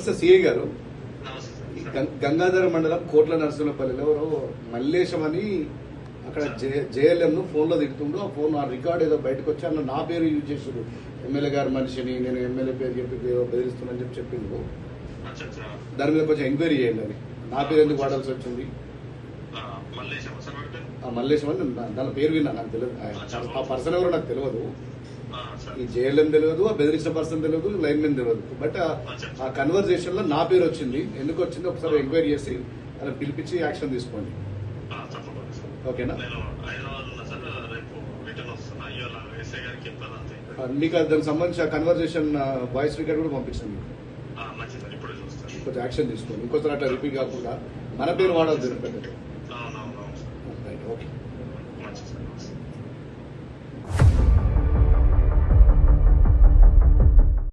నమస్తే సిఐ గారు. నమస్తే ఈ సార్. గంగాధర మండలం కోట్ల నరసింహపల్లిలో ఎవరో మల్లేశం అని అక్కడ జేఎల్ఎం ను ఫోన్ లో తిడుతుండు. ఆ ఫోన్ ఆ రికార్డ్ ఏదో బయటకు వచ్చి అన్న నా పేరు యూజ్ చేసాడు, ఎమ్మెల్యే గారి మనిషిని, నేను ఎమ్మెల్యే పేరు చెప్పి బెదిరిస్తున్నానని చెప్పి చెప్పిండు. అచ్చా, అచ్చా. దాని మీద కొంచెం ఎంక్వైరీ చేయండి అని. నా పేరు ఎందుకు వాడాల్సి వచ్చింది? మల్లేశం సార్ వాడి పేరు? ఆ మల్లేశం అని దాని పేరు విన్నా, నాకు తెలియదు. ఆ పర్సన్ ఎవరో నాకు తెలియదు. సార్. ఈ జేఎల్ఎం తెలియదు, ఆ బెదిరించిన పర్సన్ తెలియదు, లైన్ మెన్ తెలియదు. బట్ ఆ కన్వర్జేషన్ లో నా పేరు వచ్చింది. ఎందుకు వచ్చింది ఒకసారి ఎంక్వైరీ చేసి అలా పిలిపించి యాక్షన్ తీసుకోండి. తప్పకుండా సార్. ఓకేనా? నేను హైదరాబాద్ ఉన్నా సార్. రేపు రిటర్న్ వస్తున్నా. ఇవాళ ఎస్ఐ గారికి చెప్పాను అంతే. మీకు దానికి సంబంధించిన కన్వర్జేషన్ వాయిస్ రికార్డ్ కూడా పంపించాను మీకు. మంచిది సార్, ఇప్పుడే చూస్తాను. కొంచెం యాక్షన్ తీసుకోండి. ఇంకోసారి అట్లా రిపీట్ కాకుండా మన పేరు వాడద్దు.